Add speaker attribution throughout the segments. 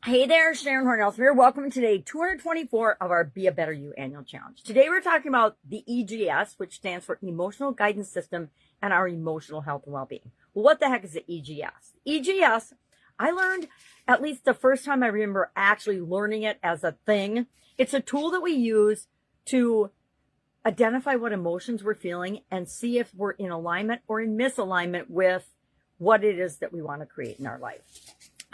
Speaker 1: Hey there, Sharon Horne-Ellstrom here. Welcome to day 224 of our Be a Better You annual challenge. Today we're talking about the EGS, which stands for Emotional Guidance System, and our emotional health and well-being. Well, what the heck is the EGS? EGS, I learned at least the first time I remember actually learning it as a thing. It's a tool that we use to identify what emotions we're feeling and see if we're in alignment or in misalignment with what it is that we want to create in our life.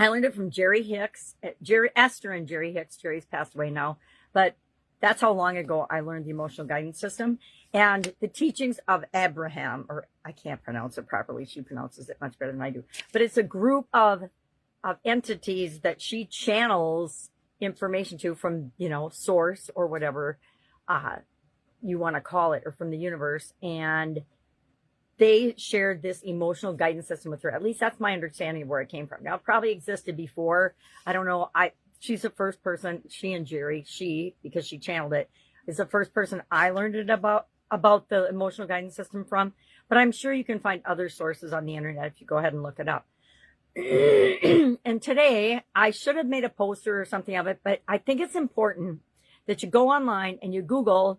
Speaker 1: I learned it from Esther and Jerry Hicks. Jerry's passed away now, but that's how long ago I learned the emotional guidance system and the teachings of Abraham, or I can't pronounce it properly. She pronounces it much better than I do, but it's a group of entities that she channels information to from, source or whatever, you want to call it, or from the universe. And they shared this emotional guidance system with her. At least that's my understanding of where it came from. Now, it probably existed before. I don't know. She's the first person, she and Jerry, because she channeled it, is the first person I learned it about the emotional guidance system from. But I'm sure you can find other sources on the internet if you go ahead and look it up. And today, I should have made a poster or something of it, but I think it's important that you go online and you Google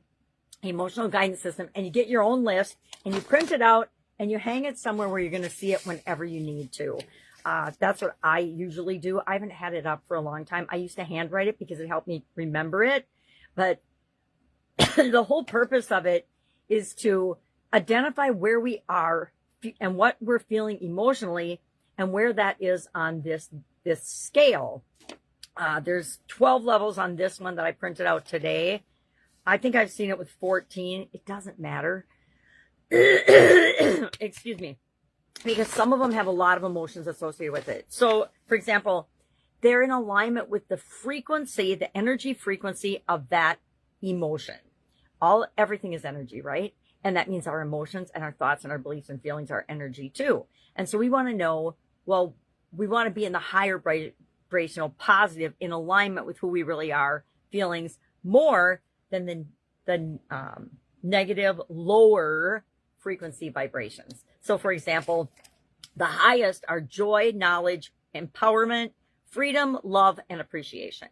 Speaker 1: emotional guidance system and you get your own list and you print it out and you hang it somewhere where you're going to see it whenever you need to. That's what I usually do. I haven't had it up for a long time. I used to handwrite it because it helped me remember it. But the whole purpose of it is to identify where we are and what we're feeling emotionally and where that is on this scale. There's 12 levels on this one that I printed out today. I think I've seen it with 14. It doesn't matter. Excuse me. Because some of them have a lot of emotions associated with it. So, for example, they're in alignment with the frequency, the energy frequency of that emotion. Everything is energy, right? And that means our emotions and our thoughts and our beliefs and feelings are energy too. And so we want to know, well, we want to be in the higher vibrational, positive, in alignment with who we really are, feelings more than the negative, lower frequency vibrations. So, for example, the highest are joy, knowledge, empowerment, freedom, love, and appreciation.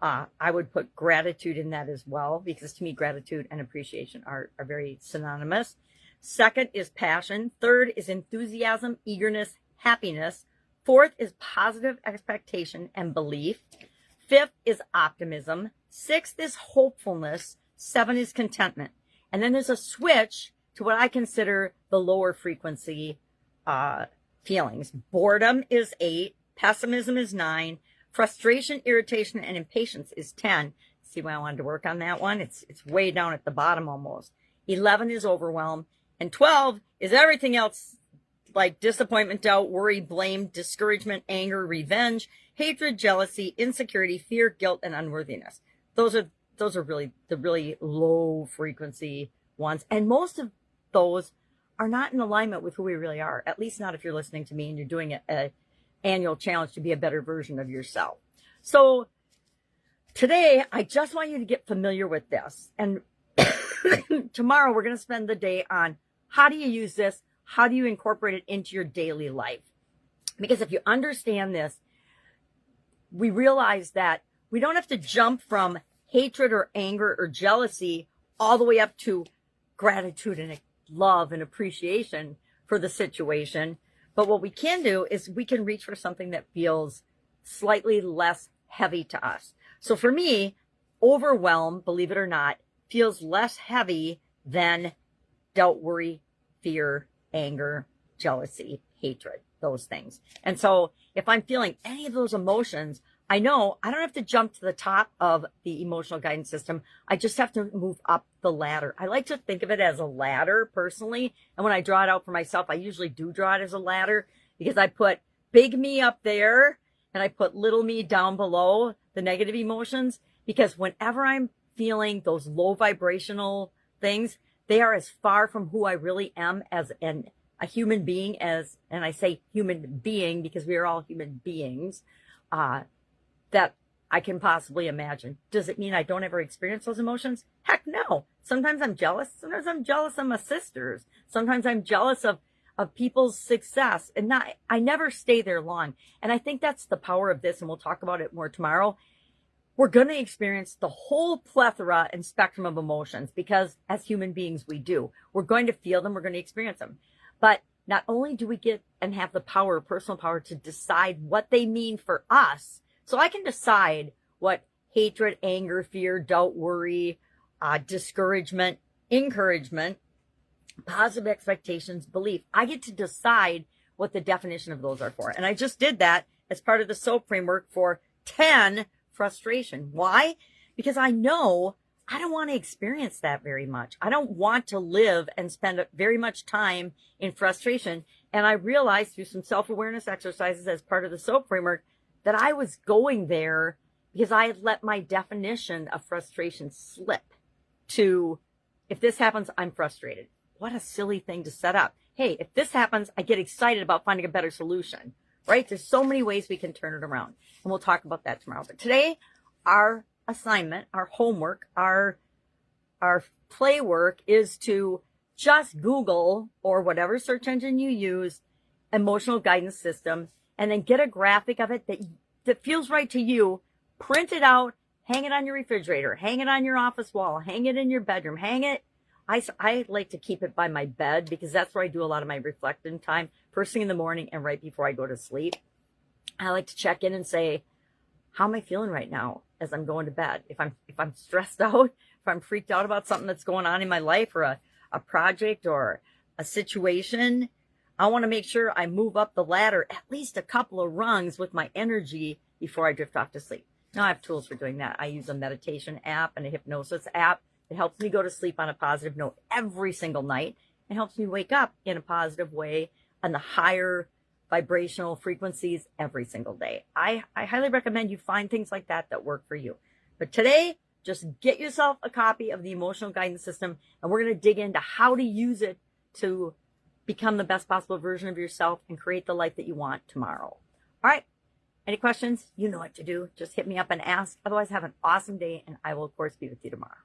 Speaker 1: I would put gratitude in that as well, because to me, gratitude and appreciation are very synonymous. Second is passion. Third is enthusiasm, eagerness, happiness. Fourth is positive expectation and belief. Fifth is optimism. Sixth is hopefulness. 7 is contentment. And then there's a switch to what I consider the lower frequency feelings. Boredom is 8. Pessimism is 9. Frustration, irritation, and impatience is 10. See why I wanted to work on that one? It's way down at the bottom almost. 11 is overwhelm. And 12 is everything else, like disappointment, doubt, worry, blame, discouragement, anger, revenge, hatred, jealousy, insecurity, fear, guilt, and unworthiness. Those are really the really low frequency ones. And most of those are not in alignment with who we really are. At least not if you're listening to me and you're doing an annual challenge to be a better version of yourself. So today, I just want you to get familiar with this. And tomorrow, we're going to spend the day on how do you use this? How do you incorporate it into your daily life? Because if you understand this, we realize that we don't have to jump from hatred or anger or jealousy all the way up to gratitude and love and appreciation for the situation. But what we can do is we can reach for something that feels slightly less heavy to us. So for me, overwhelm, believe it or not, feels less heavy than doubt, worry, fear, anger, jealousy, hatred, those things. And so if I'm feeling any of those emotions, I know I don't have to jump to the top of the emotional guidance system. I just have to move up the ladder. I like to think of it as a ladder personally. And when I draw it out for myself, I usually do draw it as a ladder because I put big me up there and I put little me down below, the negative emotions, because whenever I'm feeling those low vibrational things, they are as far from who I really am as a human being and I say human being because we are all human beings, that I can possibly imagine. Does it mean I don't ever experience those emotions? Heck no. Sometimes I'm jealous. Sometimes I'm jealous of my sisters. Sometimes I'm jealous of of people's success. And I never stay there long. And I think that's the power of this. And we'll talk about it more tomorrow. We're going to experience the whole plethora and spectrum of emotions because as human beings, we do. We're going to feel them. We're going to experience them. But not only do we get and have the power, personal power to decide what they mean for us. So I can decide what hatred, anger, fear, doubt, worry, discouragement, encouragement, positive expectations, belief. I get to decide what the definition of those are for. And I just did that as part of the SOAP framework for 10 frustration. Why? Because I know I don't want to experience that very much. I don't want to live and spend very much time in frustration. And I realized through some self-awareness exercises as part of the SOAP framework that I was going there because I had let my definition of frustration slip to, if this happens, I'm frustrated. What a silly thing to set up. Hey, if this happens, I get excited about finding a better solution, right? There's so many ways we can turn it around. And we'll talk about that tomorrow. But today, our assignment, our homework, our play work is to just Google or whatever search engine you use, emotional guidance system, and then get a graphic of it that feels right to you, print it out, hang it on your refrigerator, hang it on your office wall, hang it in your bedroom, hang it. I like to keep it by my bed because that's where I do a lot of my reflecting time, first thing in the morning and right before I go to sleep. I like to check in and say, how am I feeling right now as I'm going to bed? If I'm stressed out, if I'm freaked out about something that's going on in my life or a project or a situation, I want to make sure I move up the ladder at least a couple of rungs with my energy before I drift off to sleep. Now I have tools for doing that. I use a meditation app and a hypnosis app. It helps me go to sleep on a positive note every single night. It helps me wake up in a positive way on the higher vibrational frequencies every single day. I highly recommend you find things like that work for you. But today, just get yourself a copy of the Emotional Guidance System, and we're going to dig into how to use it to become the best possible version of yourself and create the life that you want tomorrow. All right. Any questions? You know what to do. Just hit me up and ask. Otherwise, have an awesome day, and I will, of course, be with you tomorrow.